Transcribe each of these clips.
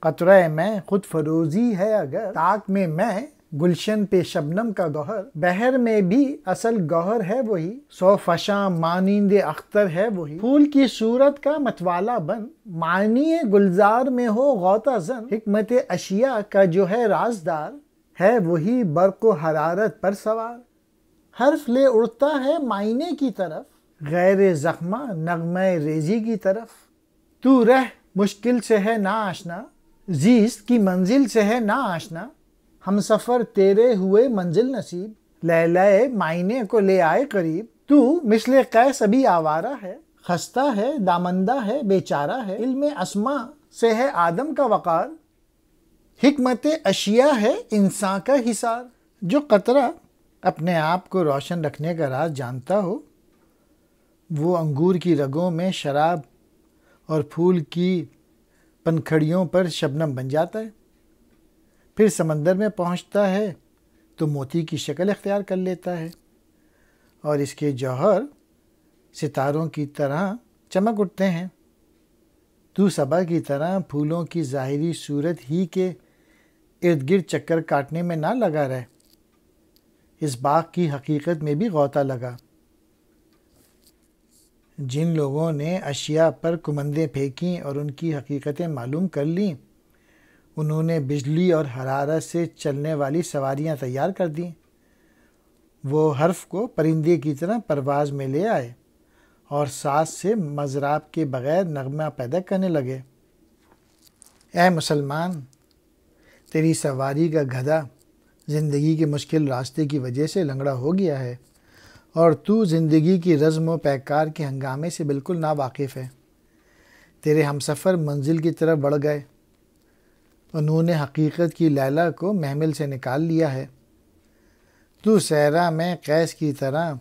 قطرہ میں خود فروزی ہے اگر، طاق میں گلشن پہ شبنم کا گوہر، بحر میں بھی اصل گوہر ہے وہی، سو فشاں مانند اختر ہے وہی، پھول کی صورت کا متوالا بن، معنی گلزار میں ہو غوطہ زن، حکمت اشیاء کا جو ہے رازدار، ہے وہی برق و حرارت پر سوار، حرف لے اڑتا ہے معنے کی طرف، غیر زخمہ نغمہ ریزی کی طرف، تو رہ مشکل سے ہے نا آشنا، زیست کی منزل سے ہے نا آشنا، ہم سفر تیرے ہوئے منزل نصیب، لیلائے معنے کو لے آئے قریب، تو مثل قیس ابھی آوارہ ہے، خستہ ہے دامندہ ہے بیچارہ ہے، علم اسما سے ہے آدم کا وقار، حکمت اشیاء ہے انسان کا حصار۔ جو قطرہ اپنے آپ کو روشن رکھنے کا راز جانتا ہو، وہ انگور کی رگوں میں شراب اور پھول کی پنکھڑیوں پر شبنم بن جاتا ہے، پھر سمندر میں پہنچتا ہے تو موتی کی شکل اختیار کر لیتا ہے، اور اس کے جوہر ستاروں کی طرح چمک اٹھتے ہیں۔ تو صبا کی طرح پھولوں کی ظاہری صورت ہی کے ارد گرد چکر کاٹنے میں نہ لگا رہے، اس باغ کی حقیقت میں بھی غوطہ لگا۔ جن لوگوں نے اشیاء پر کمندیں پھینکیں اور ان کی حقیقتیں معلوم کر لیں، انہوں نے بجلی اور حرارت سے چلنے والی سواریاں تیار کر دیں، وہ حرف کو پرندے کی طرح پرواز میں لے آئے اور ساز سے مضراب کے بغیر نغمہ پیدا کرنے لگے۔ اے مسلمان، تیری سواری کا گدھا زندگی کے مشکل راستے کی وجہ سے لنگڑا ہو گیا ہے، اور تو زندگی کی رزم و پیکار کے ہنگامے سے بالکل ناواقف ہے۔ تیرے ہمسفر منزل کی طرف بڑھ گئے، انہوں نے حقیقت کی لیلا کو محمل سے نکال لیا ہے، تو صحرا میں قیس کی طرح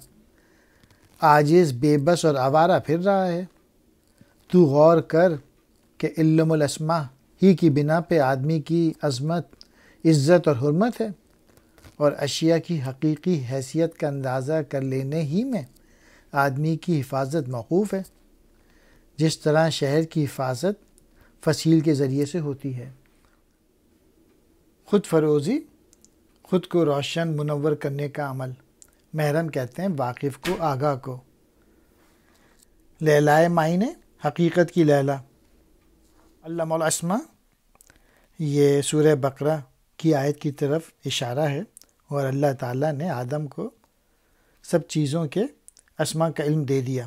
عاجز بے بس اور آوارہ پھر رہا ہے۔ تو غور کر کہ علم الاسماء ہی کی بنا پہ آدمی کی عظمت، عزت اور حرمت ہے، اور اشیاء کی حقیقی حیثیت کا اندازہ کر لینے ہی میں آدمی کی حفاظت موقوف ہے، جس طرح شہر کی حفاظت فصیل کے ذریعے سے ہوتی ہے۔ خود فروزی، خود کو روشن منور کرنے کا عمل۔ محرم کہتے ہیں واقف کو، آگاہ کو۔ لیلائے معنے، حقیقت کی لیلا۔ علم الاسماء، یہ سورہ بقرہ کی آیت کی طرف اشارہ ہے، اور اللہ تعالیٰ نے آدم کو سب چیزوں کے اسماء کا علم دے دیا۔